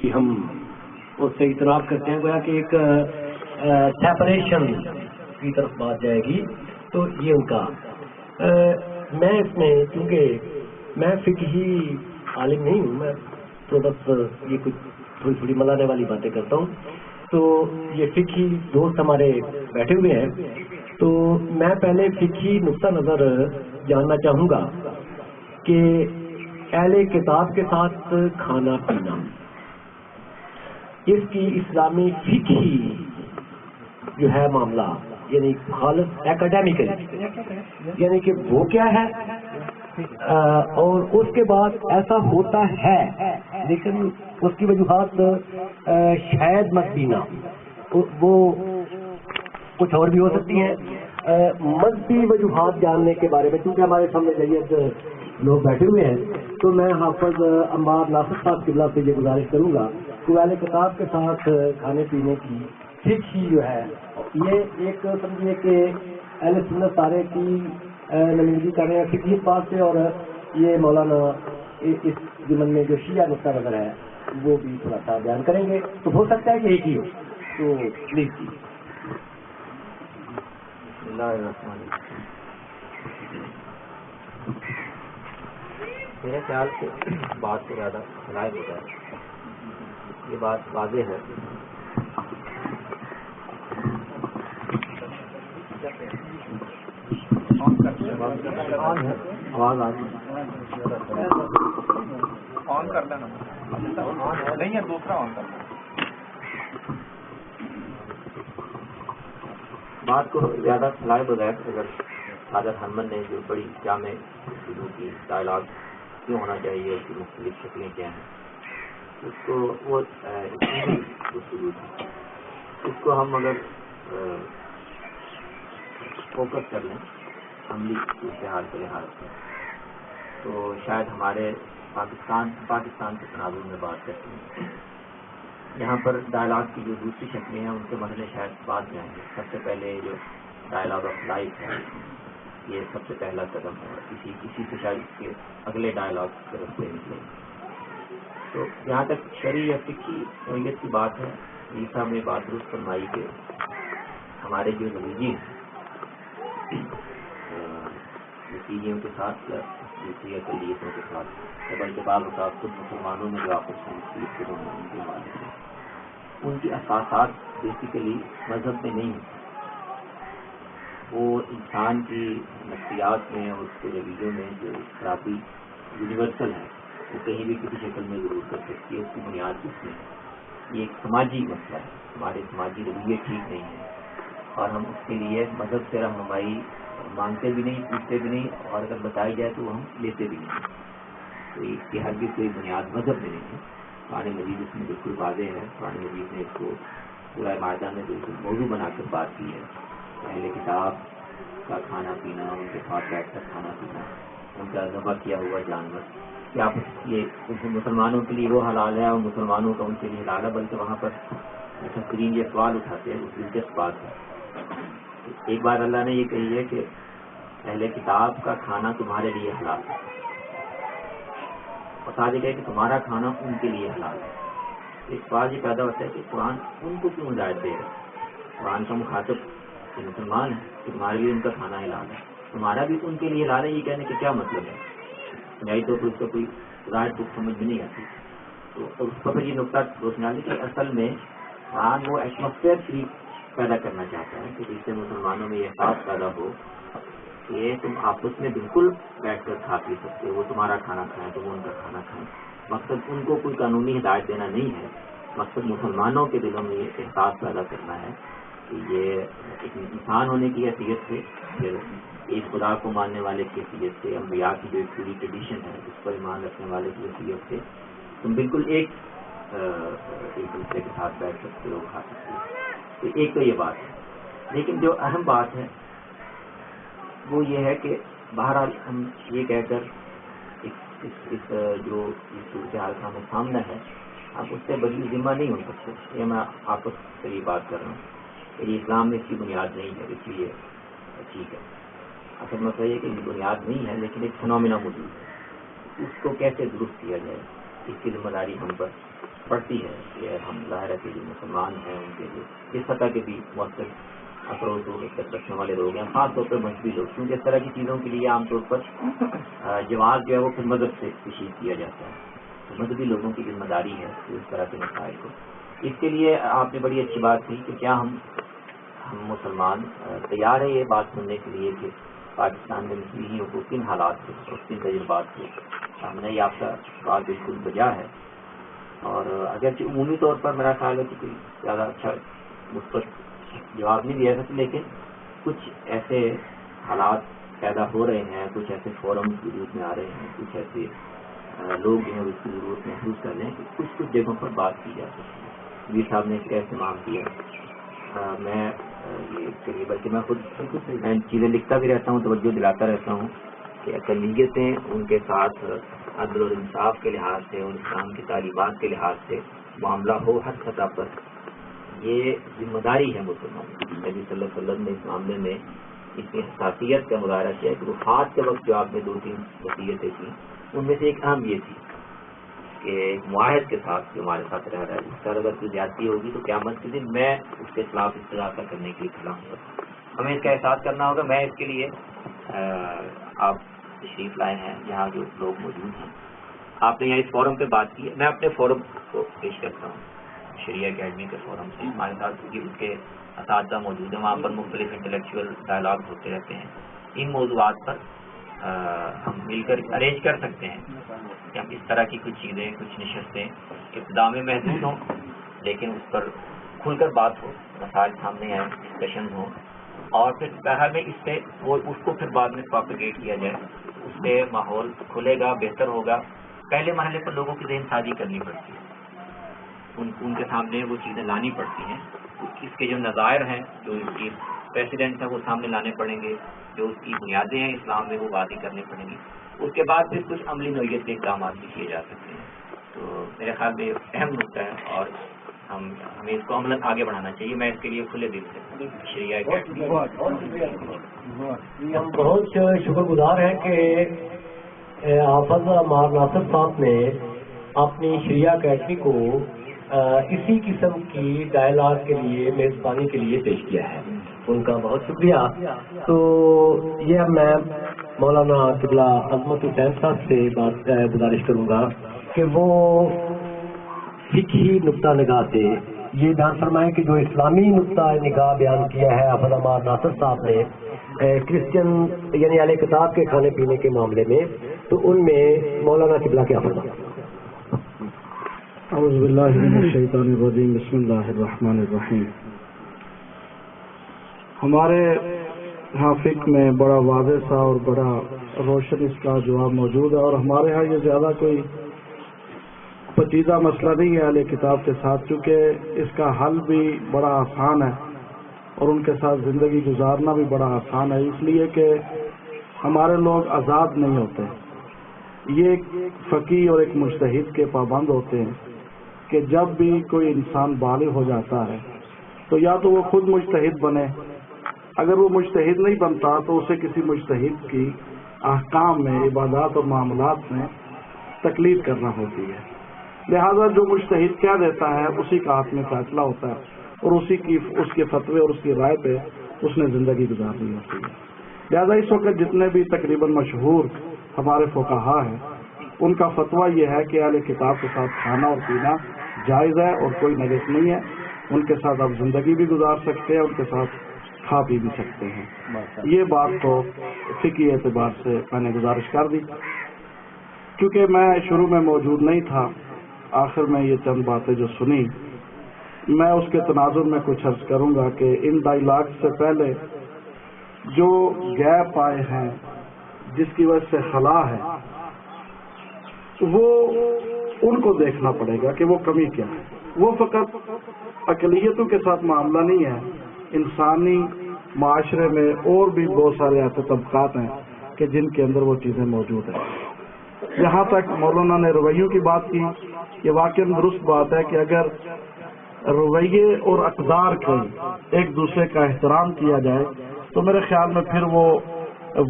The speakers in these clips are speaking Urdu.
کہ ہم اس سے اعتراف کرتے ہیں گویا کہ ایک سیپریشن کی طرف بات جائے گی. تو یہ ان کا میں اس میں کیونکہ میں فقہی عالم نہیں ہوں، میں تو بس یہ کچھ تھوڑی تھوڑی ملانے والی باتیں کرتا ہوں. تو یہ فقہی دوست ہمارے بیٹھے ہوئے ہیں، تو میں پہلے فقہی نقطہ نظر جاننا چاہوں گا کہ اہل کتاب کے ساتھ کھانا پینا اس کی اسلامی فقہی جو ہے معاملہ، یعنی خالص اکیڈیمکل، یعنی کہ وہ کیا ہے، اور اس کے بعد ایسا ہوتا ہے لیکن اس کی وجوہات شاید مت بینا، وہ کچھ اور بھی ہو سکتی ہیں. مذہبی وجوہات جاننے کے بارے میں، کیونکہ ہمارے سامنے جیت لوگ بیٹھے ہوئے ہیں، تو میں حافظ عمار ناصر صاحب قبلہ سے یہ گزارش کروں گا کہ اہل کتاب کے ساتھ کھانے پینے کی فقہی جو ہے، یہ ایک سمجھیے کہ اہل سنت سارے کی نمائندگی کر رہے ہیں فقہی بات سے، اور یہ مولانا اس ضمن میں جو شیعہ نقطہ نظر ہے وہ بھی تھوڑا سا بیان کریں گے. تو ہو سکتا ہے کہ ایک ہی ہو، تو پلیز. میرے خیال سے بات سے زیادہ خلائق ہوتا ہے، یہ بات واضح ہے. آواز آ رہی آن کر لینا نہیں ہے، دوسرا آن کرنا. بات کو زیادہ پھیلائے بغیر اگر حضرت حرمن نے جو بڑی جامع گفتگو کی، ڈائلاگ کیوں ہونا چاہیے، اس کی مختلف شکلیں کیا ہیں، اس کو وہ گفتگو تھی، اس کو ہم اگر فوکس کر لیں عملی صورتحال کے لحاظ سے، تو شاید ہمارے پاکستان کے تناظر میں بات کرتے ہیں. یہاں پر ڈائلاگ کی جو دوسری شکلیں ہیں ان کے مرحلے شاید بعد میں آئیں گے. سب سے پہلے جو ڈائلاگ آف لائف ہے، یہ سب سے پہلا قدم ہے، اسی سے شاید اس کے اگلے ڈائلاگ کے رستے نکلے. تو جہاں تک شرعی یا فقہی نوعیت کی بات ہے، یہ صاحب نے بات درست فرمائی کہ ہمارے جو نتیجے نتیجوں کے ساتھ یا دوسری اقلیتوں کے ساتھ، بلکہ بعض اوقات خود مسلمانوں میں جو آپس میں مختلف قدم ہیں ان کے حوالے سے، ان کی اساسات بیسیکلی مذہب میں نہیں ہوتی، وہ انسان کی نفسیات میں اور اس کے رویوں میں جو خرابی یونیورسل ہے، وہ کہیں بھی کسی شکل میں ضرور کر سکتی ہے. اس کی بنیاد اس میں یہ ایک سماجی مسئلہ ہے، ہمارے سماجی رویے ٹھیک نہیں ہیں، اور ہم اس کے لیے مذہب سے رہنمائی مانگتے بھی نہیں، پوچھتے بھی نہیں، اور اگر بتائی جائے تو وہ ہم لیتے بھی نہیں. تو اس کی ہر بھی کوئی بنیاد مذہب میں نہیں ہے. قرآن مجید اس میں بالکل واضح ہے. قرآن مجید نے اس کو سورہ مائدہ میں بالکل موضوع بنا کر بات کی ہے. اہل کتاب کا کھانا پینا، ان کے ساتھ بیٹھ کر کھانا پینا، ان کا ذبح کیا ہوا جانور، کیا یہ مسلمانوں کے لیے وہ حلال ہے اور مسلمانوں کا ان کے لیے حلال ہے، بلکہ وہاں پر مفسرین یہ سوال اٹھاتے ہیں. وہ دلچسپ بات ہے. ایک بار اللہ نے یہ کہی ہے کہ اہل کتاب کا کھانا تمہارے لیے حلال ہے، اور ساتھ یہ کہ تمہارا کھانا ان کے لیے حلال ہے. اس سوال یہ پیدا ہوتا ہے کہ قرآن ان کو کیوں ہدایت دے رہا ہے؟ قرآن کا مخاطب کہ مسلمان ہے کہ تمہارے لیے ان کا کھانا حلال ہے، تمہارا بھی ان کے لیے حلال ہے، یہ کہنے کا کیا مطلب ہے؟ نہیں تو اس کا کوئی ظاہر کچھ سمجھ بھی نہیں آتی. تو اس پر یہ نقطہ روشنالی کہ اصل میں قرآن وہ ایٹماسفیئر پیدا کرنا چاہتا ہے کہ جس سے مسلمانوں میں یہ احساس پیدا ہو کہ تم آپس میں بالکل بیٹھ کر کھا پی سکتے ہو، وہ تمہارا کھانا کھائیں تو وہ ان کا کھانا کھائیں. مقصد ان کو کوئی قانونی ہدایت دینا نہیں ہے، مقصد مسلمانوں کے دلوں میں یہ احساس پیدا کرنا ہے کہ یہ ایک انسان ہونے کی حیثیت سے، پھر ایک خدا کو ماننے والے کی حیثیت سے، انبیاء کی جو ایک پوری ٹریڈیشن ہے اس پر ایمان رکھنے والے کی حیثیت سے تم بالکل ایک دوسرے کے ساتھ بیٹھ سکتے ہو، کھا سکتے ہو. تو ایک تو یہ بات ہے. لیکن جو اہم بات ہے وہ یہ ہے کہ بہرحال ہم یہ کہہ کر اس جو صورتحال کا ہمیں سامنا ہے، آپ اس سے بڑی ذمہ نہیں ہو سکتے. یہ میں آپس سے یہ بات کر رہا ہوں کہ اسلام میں اس کی بنیاد نہیں ہے، اس لیے ٹھیک ہے. اصل مسئلہ یہ کہ یہ بنیاد نہیں ہے لیکن ایک فنومینا موجود ہے، اس کو کیسے درست کیا جائے اس کی ذمہ داری ہم پر پڑتی ہے کہ ہم ظاہر ہے کہ جو مسلمان ہیں ان کے لیے اس سطح کے بھی مؤثر اثر و رسوخ رکھنے والے لوگ ہیں، خاص طور پر مذہبی لوگ، کیونکہ اس طرح کی چیزوں کے لیے عام طور پر جواز جو ہے وہ پھر مذہب سے تشہیر کیا جاتا ہے. تو مذہبی لوگوں کی ذمہ داری ہے کہ اس طرح کے مسائل کو. اس کے لیے آپ نے بڑی اچھی بات کی کہ کیا ہم مسلمان تیار ہیں یہ بات سننے کے لیے کہ پاکستان میں مسلموں کو کن حالات سے اور کن تجربات سے سامنے یافتہ بات بالکل بجا ہے. اور اگرچہ عمومی طور پر میرا خیال ہے کہ کوئی زیادہ اچھا مثبت جواب نہیں دیا سکتے، لیکن کچھ ایسے حالات پیدا ہو رہے ہیں، کچھ ایسے فورم وجود میں آ رہے ہیں، کچھ ایسے لوگ جو ہیں اس کی ضرورت محسوس کر رہے ہیں کہ کچھ جگہوں پر بات کی جا سکتی ہے. ویر صاحب نے اس کا اہتمام کیا. میں یہ چلیے بلکہ میں خود چیزیں لکھتا بھی رہتا ہوں، توجہ دلاتا رہتا ہوں کہ اقلیتیں ان کے ساتھ عدل اور انصاف کے لحاظ سے اور اسلام کی تعلیمات کے لحاظ سے معاملہ ہو ہر سطح پر، یہ ذمہ داری ہے مسلمانوں کی. نبی صلی اللہ علیہ وسلم نے اس معاملے میں اتنی حساسیت کا مظاہرہ کیا کہ وفات کے وقت جو آپ نے 2-3 وصیتیں کی ان میں سے ایک اہم یہ تھی کہ ایک معاہد کے ساتھ جو ہمارے ساتھ رہ رہا ہے اس پر اگر کوئی زیادتی ہوگی تو قیامت کے دن میں اس کے خلاف استغاثہ کرنے کے لیے کھڑا ہوں گا. ہمیں اس کا احساس کرنا ہوگا. میں اس کے لیے آپ تشریف لائے ہیں یہاں جو لوگ موجود ہیں، آپ نے یہاں اس فورم پہ بات کی ہے، میں اپنے فورم کو پیش کرتا ہوں. شریعہ اکیڈمی کے فورم سے ہمارے ساتھ اس کے اساتذہ موجود ہیں، وہاں پر مختلف انٹلیکچوئل ڈائلاگ ہوتے رہتے ہیں. ان موضوعات پر ہم مل کر ارینج کر سکتے ہیں کہ ہم اس طرح کی کچھ چیزیں، کچھ نشستیں ابتدا میں محدود ہوں لیکن اس پر کھل کر بات ہو، مسائل سامنے آئیں، ڈسکشن ہوں، اور پھر بہرحال میں اس پہ اس کو پھر بعد میں پروپیگیٹ کیا جائے. اس سے ماحول کھلے گا، بہتر ہوگا. پہلے مرحلے پر لوگوں کی ذہن سازی کرنی پڑتی ہے، ان کے سامنے وہ چیزیں لانی پڑتی ہیں. اس کے جو نظائر ہیں، جو اس کی پریسیڈنٹ ہیں وہ سامنے لانے پڑیں گے، جو اس کی بنیادیں ہیں اسلام میں وہ واضح کرنی پڑیں گی. اس کے بعد پھر کچھ عملی نوعیت کے اقدامات بھی کیے جا سکتے ہیں. تو میرے خیال میں اہم نقطہ ہے اور ہمیں اس کو عملاً آگے بڑھانا چاہیے. میں اس کے لیے کھلے دل سے شریعہ اکیڈمی ہم بہت شکر گزار ہیں کہ حافظ عمار ناصر صاحب نے اپنی شریعہ اکیڈمی کو اسی قسم کی ڈائلاگ کے لیے، میزبانی کے لیے پیش کیا ہے. ان کا بہت شکریہ. تو یہ اب میں مولانا قبلہ عظمت حسین صاحب سے گزارش کروں گا کہ وہ فقہی نقطہ نگاہ سے یہ بیان فرمائیں کہ جو اسلامی نقطہ نگاہ بیان کیا ہے حافظ عمار ناصر صاحب نے کرسچن یعنی اہل کتاب کے کھانے پینے کے معاملے میں، تو ان میں مولانا قبلہ کیا فرمائیں؟ اعوذ باللہ من الشیطان الرجیم، بسم اللہ الرحمن الرحیم. ہمارے یہاں فقہ میں بڑا واضح سا اور بڑا روشن اس کا جواب موجود ہے، اور ہمارے ہاں یہ زیادہ کوئی پیچیدہ مسئلہ نہیں ہے اہل کتاب کے ساتھ، چونکہ اس کا حل بھی بڑا آسان ہے اور ان کے ساتھ زندگی گزارنا بھی بڑا آسان ہے، اس لیے کہ ہمارے لوگ آزاد نہیں ہوتے. یہ ایک فقیہ اور ایک مجتہد کے پابند ہوتے ہیں کہ جب بھی کوئی انسان بالغ ہو جاتا ہے تو یا تو وہ خود مجتہد بنے، اگر وہ مجتہد نہیں بنتا تو اسے کسی مجتہد کی احکام میں، عبادات اور معاملات میں تقلید کرنا ہوتی ہے. لہذا جو مجتہد کیا دیتا ہے اسی کا ہاتھ میں فیصلہ ہوتا ہے اور اس کے فتوے اور اس کی رائے پہ اس نے زندگی گزارنی ہوتی ہے. لہذا اس وقت جتنے بھی تقریباً مشہور ہمارے فقہا ہیں ان کا فتویٰ یہ ہے کہ اہل کتاب کے ساتھ کھانا اور پینا جائز ہے اور کوئی نجس نہیں ہے. ان کے ساتھ آپ زندگی بھی گزار سکتے ہیں، ان کے ساتھ کھا پی بھی سکتے ہیں. یہ بات تو فقہی اعتبار سے میں نے گزارش کر دی. کیونکہ میں شروع میں موجود نہیں تھا، آخر میں یہ چند باتیں جو سنی میں اس کے تناظر میں کچھ عرض کروں گا کہ ان ڈائلاگ سے پہلے جو گیپ آئے ہیں جس کی وجہ سے خلا ہے وہ ان کو دیکھنا پڑے گا کہ وہ کمی کیا ہے. وہ فقط اقلیتوں کے ساتھ معاملہ نہیں ہے، انسانی معاشرے میں اور بھی بہت سارے ایسے طبقات ہیں کہ جن کے اندر وہ چیزیں موجود ہیں. جہاں تک مولانا نے رویوں کی بات کی، یہ واقعی درست بات ہے کہ اگر رویے اور اقدار کے ایک دوسرے کا احترام کیا جائے تو میرے خیال میں پھر وہ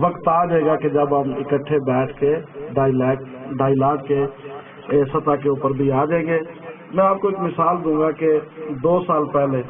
وقت آ جائے گا کہ جب ہم اکٹھے بیٹھ کے ڈائلاگ کے سطح کے اوپر بھی آ جائیں گے. میں آپ کو ایک مثال دوں گا کہ 2 سال پہلے